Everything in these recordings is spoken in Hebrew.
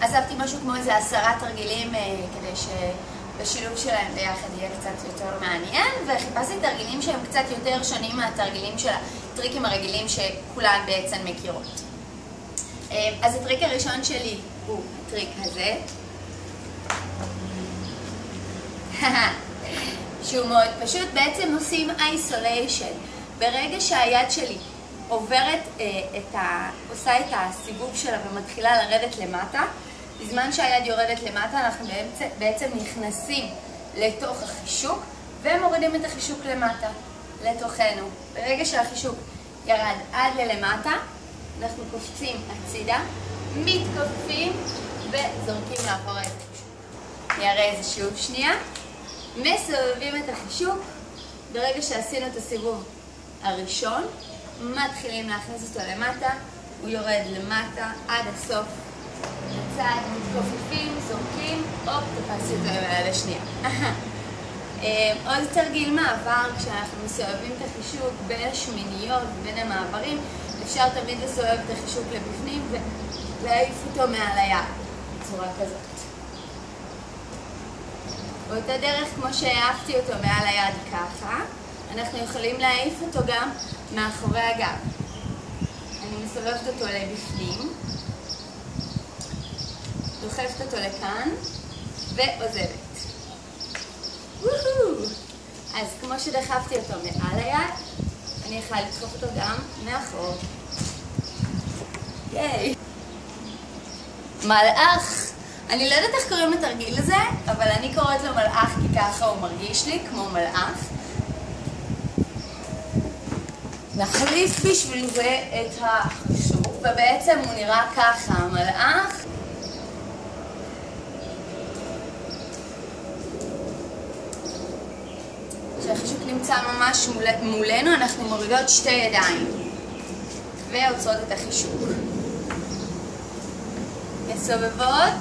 אספתי משהו כמו איזה 10 תרגילים כדי שבשילוב שלהם ביחד יהיה קצת יותר מעניין, וחיפשתי תרגילים שהם קצת יותר שונים מהתרגילים של הטריקים הרגילים שכולן בעצם מכירות. אז הטריק הראשון שלי הוא הטריק הזה, שהוא מאוד פשוט. בעצם עושים isolation. ברגע שהיד שלי עושה את הסיבוב שלה ומתחילה לרדת למטה, בזמן שהיד יורדת למטה אנחנו בעצם נכנסים לתוך החישוק ומורידים את החישוק למטה, לתוכנו. ברגע שהחישוק ירד עד ללמטה, אנחנו קופצים הצידה, מתכופפים וזורקים לאחור את החישוק. נראה איזה שוב שנייה. מסובבים את החישוק. ברגע שעשינו את הסיבוב הראשון, מתחילים להכניס אותו למטה, הוא יורד למטה עד הסוף. לצד, מתכופפים, זורקים, תפסתי אותו עם היד השנייה. עוד תרגיל מעבר, כשאנחנו מסובבים את החישוק בין השמיניות ובין המעברים, אפשר תמיד לסובב את החישוק לבפנים ולהעיף אותו מעל היד, בצורה כזאת. באותה דרך כמו שהעפתי אותו מעל היד ככה, אנחנו יכולים להעיף אותו גם מאחורי הגב. אני מסובבת אותו לבפנים, דוחפת אותו לכאן ועוזבת. אז כמו שדחפתי אותו מעל היד, אני יכולה לדחוף אותו גם מאחור. ייי! מלאך! אני לא יודעת איך קוראים לתרגיל הזה, אבל אני קוראת לו מלאך כי ככה הוא מרגיש לי, כמו מלאך. נחליף בשביל זה את החישוק, ובעצם הוא נראה ככה, מלאך. כשהחישוק נמצא ממש מולנו, אנחנו מורידות 2 ידיים ועוצרות את החישוק. מסובבות,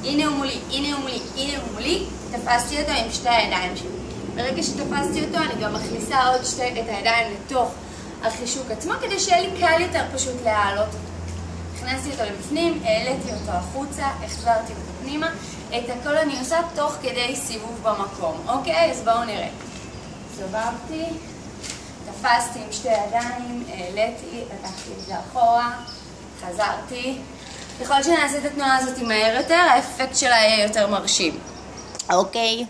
הנה הוא מולי, הנה הוא מולי, הנה הוא מולי, תפסתי אותו עם 2 הידיים שלי. ברגע שתפסתי אותו, אני גם מכניסה עוד את הידיים לתוך החישוק עצמו, כדי שיהיה לי קל יותר פשוט להעלות אותו. הכנסתי אותו לבפנים, העליתי אותו החוצה, החזרתי אותו פנימה. את הכל אני עושה תוך כדי סיבוב במקום. אוקיי? אז בואו נראה. סובבתי, תפסתי עם 2 ידיים, העליתי, לקחתי את זה אחורה, חזרתי. ככל שנעשה את התנועה הזאת מהר יותר, האפקט שלה יהיה יותר מרשים. אוקיי?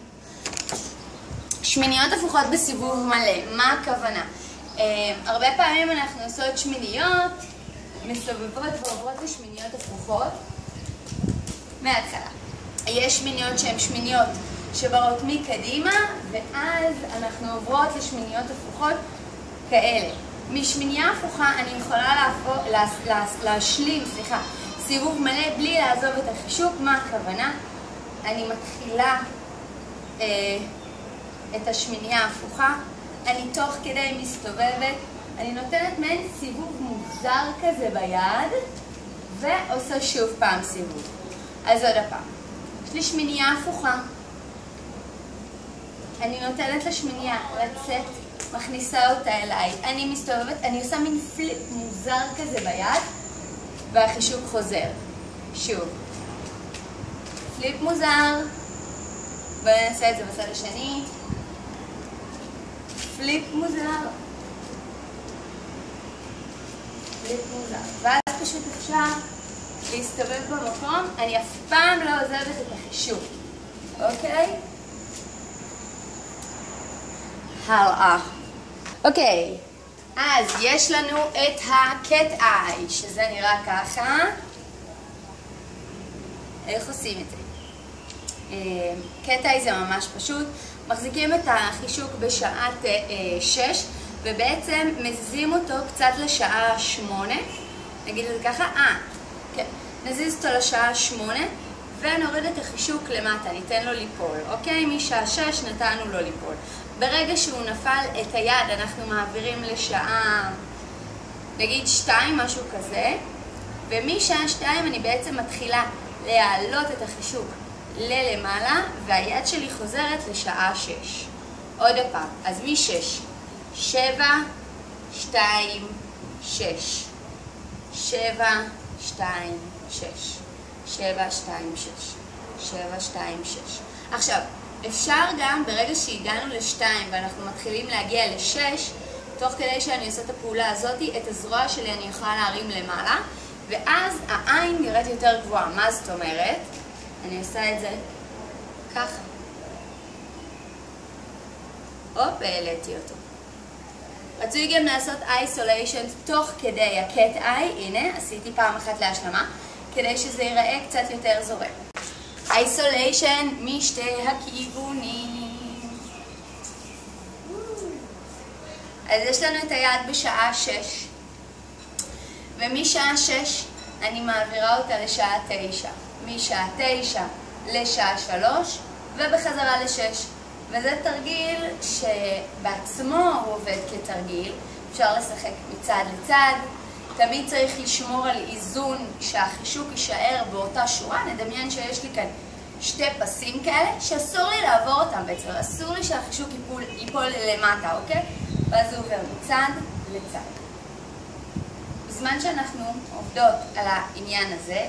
שמיניות הפוכות בסיבוב מלא. מה הכוונה? הרבה פעמים אנחנו עושות שמיניות, מסובבות ועוברות לשמיניות הפוכות מההתחלה. יש שמיניות שהן שמיניות שבאות מקדימה, ואז אנחנו עוברות לשמיניות הפוכות כאלה. משמינייה הפוכה אני יכולה להשלים, סיבוב מלא בלי לעזוב את החישוק. מה הכוונה? אני מתחילה את השמינייה ההפוכה, אני תוך כדי מסתובבת, אני נותנת מעין סיבוב מוזר כזה ביד, ועושה שוב פעם סיבוב. אז עוד הפעם. יש לי שמינייה הפוכה. אני נותנת לשמינייה לצאת, מכניסה אותה אליי. אני מסתובבת, אני עושה מין פליפ מוזר כזה ביד, והחישוק חוזר. שוב. פליפ מוזר. בואו נעשה את זה בצד השני. פליפ מוזר. פליפ מוזר. ואז פשוט אפשר להסתובב במקום. אני אף פעם לא עוזבת את החישוק. אוקיי? הלאה. אוקיי. אז יש לנו את ה-cat eye, שזה נראה ככה. איך עושים את זה? cat eye זה ממש פשוט. מחזיקים את החישוק בשעה 6, ובעצם מזיזים אותו קצת לשעה 8. נגיד את זה ככה. כן. נזיז אותו לשעה 8, ונוריד את החישוק למטה, ניתן לו ליפול. אוקיי? משעה 6 נתנו לו ליפול. ברגע שהוא נפל את היד, אנחנו מעבירים לשעה, נגיד 2, משהו כזה. ומשעה 2 אני בעצם מתחילה להעלות את החישוק ללמעלה, והיד שלי חוזרת לשעה 6. עוד הפעם. אז מ-6. 7, 2, 6. 7, 2, 6. 7, 2, 6. 7, 2, 6. עכשיו, אפשר גם ברגע שהגענו ל-2 ואנחנו מתחילים להגיע ל-6, תוך כדי שאני עושה את הפעולה הזאת, את הזרוע שלי אני יכולה להרים למעלה, ואז העין נראית יותר גבוהה. מה זאת אומרת? אני עושה את זה ככה. הופ, העליתי אותו. רצוי גם לעשות isolation תוך כדי ה-cat eye, הנה, עשיתי פעם אחת להשלמה, כדי שזה ייראה קצת יותר זורם. isolation משתי הכיוונים. אז יש לנו את היד בשעה 6, ומשעה 6 אני מעבירה אותה לשעה 9, משעה 9 לשעה 3 ובחזרה ל-6. וזה תרגיל שבעצמו הוא עובד כתרגיל, אפשר לשחק מצד לצד, תמיד צריך לשמור על איזון שהחישוק יישאר באותה שורה. נדמיין שיש לי כאן שתי פסים כאלה שאסור לי לעבור אותם בעצם, אסור לי שהחישוק ייפול למטה, אוקיי? ואז הוא עובר מצד לצד. בזמן שאנחנו עובדות על העניין הזה,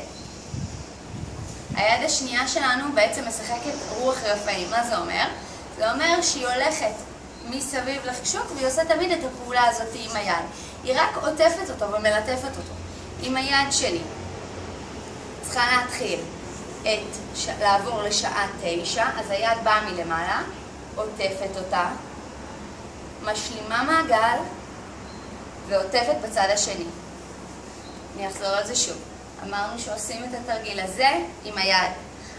היד השנייה שלנו בעצם משחקת רוח רפאים. מה זה אומר? זה אומר שהיא הולכת מסביב לחישוק והיא עושה תמיד את הפעולה הזאת עם היד. היא רק עוטפת אותו ומלטפת אותו. עם היד שלי צריכה להתחיל לעבור לשעה 9, אז היד באה מלמעלה, עוטפת אותה, משלימה מעגל ועוטפת בצד השני. אני אחזור על זה שוב. אמרנו שעושים את התרגיל הזה עם היד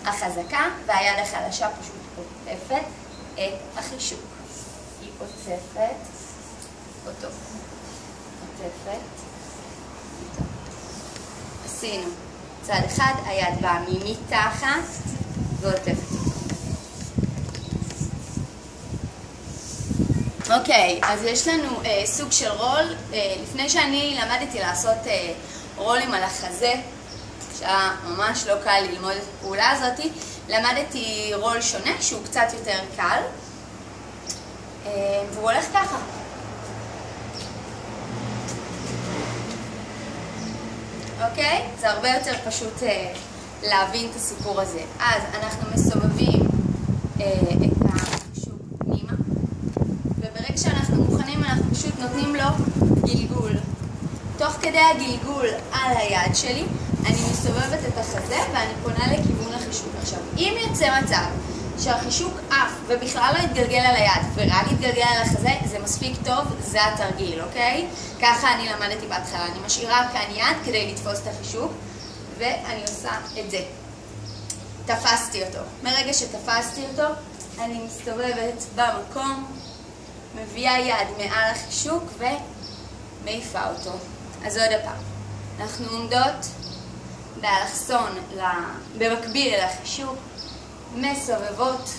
החזקה והיד החלשה פשוט עוטפת את החישוק. היא עוטפת אותו. עוטפת אותו. עשינו צד אחד, היד באה מתחת ועוטפת אותו. אוקיי, אז יש לנו סוג של רול. לפני שאני למדתי לעשות רולים על החזה, שהיה ממש לא קל ללמוד את הפעולה הזאת, למדתי רול שונה שהוא קצת יותר קל, והוא הולך ככה. אוקיי? זה הרבה יותר פשוט להבין את הסיפור הזה. אז אנחנו מסובבים את החישוק פנימה, וברגע שאנחנו מוכנים אנחנו פשוט נותנים לו גלגול. תוך כדי הגלגול על היד שלי אני מסובבת את החזה ואני פונה לכיוון החישוק. עכשיו, אם יוצא מצב שהחישוק עף ובכלל לא יתגלגל על היד ורק יתגלגל על החזה, זה מספיק טוב, זה התרגיל, אוקיי? ככה אני למדתי בהתחלה. אני משאירה כאן יד כדי לתפוס את החישוק ואני עושה את זה. תפסתי אותו. מרגע שתפסתי אותו, אני מסתובבת במקום, מביאה יד מעל החישוק ומעיפה אותו. אז עוד הפעם. אנחנו עומדות באלכסון במקביל אל החישוק, מסובבות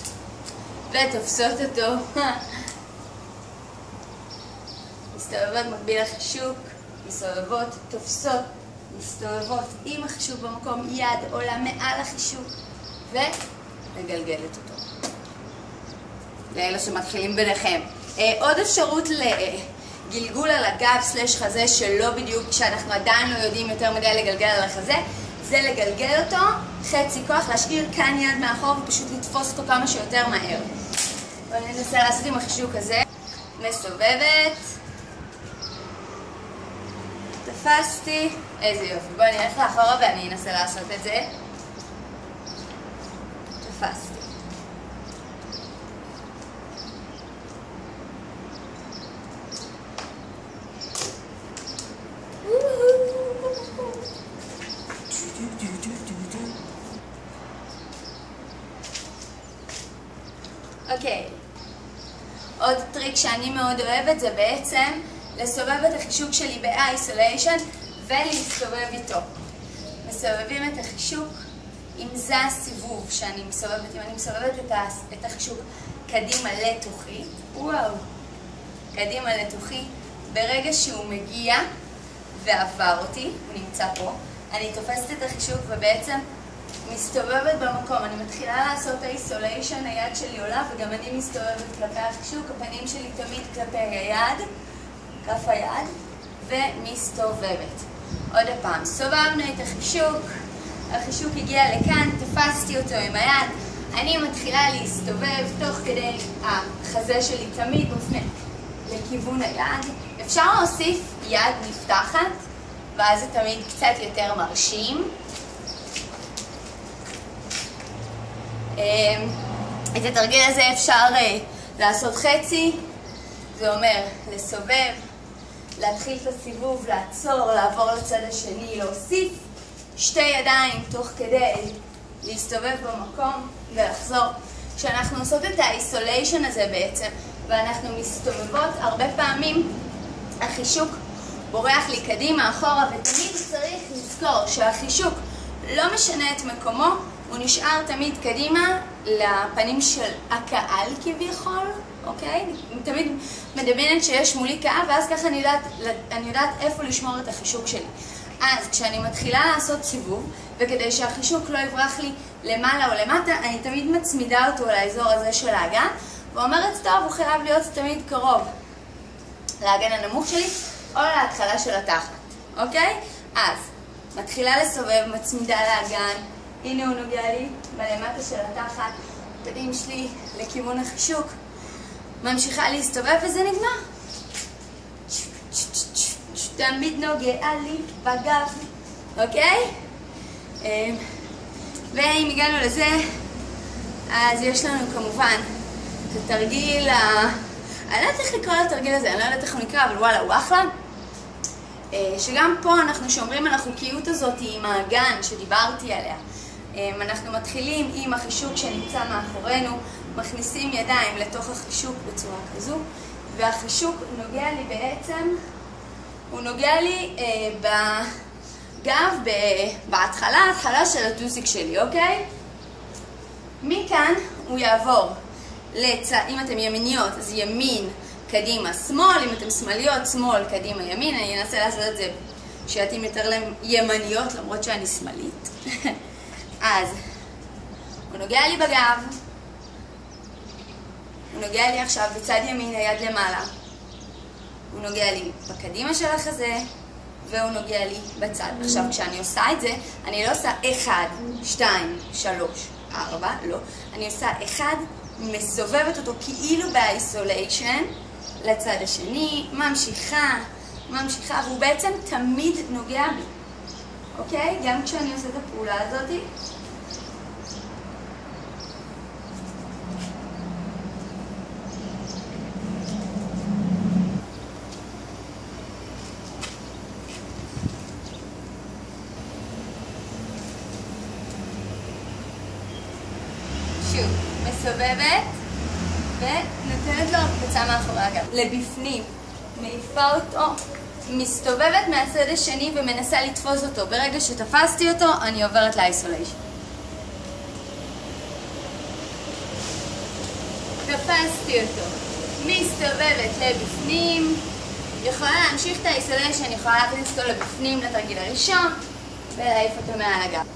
ותופסות אותו. מסתובבות מקביל לחישוק, מסובבות, תופסות, מסתובבות עם החישוק במקום, יד עולה מעל החישוק ומגלגלת אותו. לאלה שמתחילים ביניכם. עוד אפשרות לגלגול על הגב סלש חזה שלא בדיוק, שאנחנו עדיין לא יודעים יותר מדי לגלגל על החזה, זה לגלגל אותו חצי כוח, להשאיר כאן יד מאחור ופשוט לתפוס אותו כמה שיותר מהר. ואני אנסה לעשות עם החישוק הזה. מסובבת. תפסתי. איזה יופי. בואו אני אלך לאחורה ואני אנסה לעשות את זה. תפסתי. אוקיי, עוד טריק שאני מאוד אוהבת זה בעצם לסובב את החישוק שלי ב-isolation ולהסתובב איתו. מסובבים את החישוק, אם זה הסיבוב שאני מסובבת, אם אני מסובבת את החישוק קדימה לתוכי, וואו, קדימה לתוכי, ברגע שהוא מגיע ועבר אותי, הוא נמצא פה, אני תופסת את החישוק ובעצם מסתובבת במקום. אני מתחילה לעשות איסוליישן, היד שלי עולה וגם אני מסתובבת כלפי החישוק, הפנים שלי תמיד כלפי היד, כף היד, ומסתובבת. עוד הפעם, סובבנו את החישוק, החישוק הגיע לכאן, תפסתי אותו עם היד, אני מתחילה להסתובב תוך כדי החזה שלי תמיד מופנה לכיוון היד. אפשר להוסיף יד נפתחת, ואז זה תמיד קצת יותר מרשים. את התרגיל הזה אפשר לעשות חצי, זה אומר לסובב, להתחיל את הסיבוב, לעצור, לעבור לצד השני, להוסיף שתי ידיים תוך כדי להסתובב במקום ולחזור. כשאנחנו עושות את האיסוליישן הזה בעצם, ואנחנו מסתובבות, הרבה פעמים החישוק בורח לי קדימה, אחורה, ותמיד צריך לזכור שהחישוק לא משנה את מקומו, הוא נשאר תמיד קדימה לפנים של הקהל כביכול, אוקיי? אני תמיד מדמיינת שיש מולי קהל, ואז ככה אני יודעת איפה לשמור את החישוק שלי. אז כשאני מתחילה לעשות סיבוב, וכדי שהחישוק לא יברח לי למעלה או למטה, אני תמיד מצמידה אותו לאזור הזה של האגן, ואומרת, טוב, הוא חייב להיות תמיד קרוב לאגן הנמוך שלי, או להתחלה של התחת, אוקיי? אז מתחילה לסובב, מצמידה לאגן, הנה הוא נוגע לי בלמטה של התחת, פנים שלי לכיוון החישוק, ממשיכה להסתובב וזה נגמר. תמיד נוגע לי בגב, אוקיי? ואם הגענו לזה, אז יש לנו כמובן את התרגיל, אני לא יודעת איך לקרוא לתרגיל הזה, אני לא יודעת איך הוא נקרא, אבל וואלה, הוא אחלה. שגם פה אנחנו שומרים על החוקיות הזאת עם האגן שדיברתי עליה. אנחנו מתחילים עם החישוק שנמצא מאחורינו, מכניסים ידיים לתוך החישוק בצורה כזו, והחישוק נוגע לי בעצם, הוא נוגע לי בגב, בהתחלה של הטוסיק שלי, אוקיי? מכאן הוא יעבור אם אתם ימיניות, אז ימין, קדימה, שמאל, אם אתם שמאליות, שמאל, קדימה, ימין. אני אנסה לעשות את זה שיתאים יותר לימניות, למרות שאני שמאלית. אז, הוא נוגע לי בגב, הוא נוגע לי עכשיו בצד ימין, היד למעלה, הוא נוגע לי בקדימה של החזה, והוא נוגע לי בצד. עכשיו, כשאני עושה את זה, אני לא עושה 1, 2, 3, 4, לא. אני עושה 1, מסובבת אותו כאילו באיסוליישן לצד השני, ממשיכה, והוא בעצם תמיד נוגע בי, אוקיי? גם כשאני עושה את הפעולה הזאת. שוב, מסובבת ונותנת לו הקפצה מאחורי הגב. לבפנים, מעיפה אותו, מסתובבת מהצד השני ומנסה לתפוס אותו. ברגע שתפסתי אותו, אני עוברת לאיסוליישן. תפסתי אותו, מסתובבת לבפנים, יכולה להמשיך את האיסוליישן, יכולה להכניס אותו לבפנים לתרגיל הראשון ולהעיף אותו מעל הגב.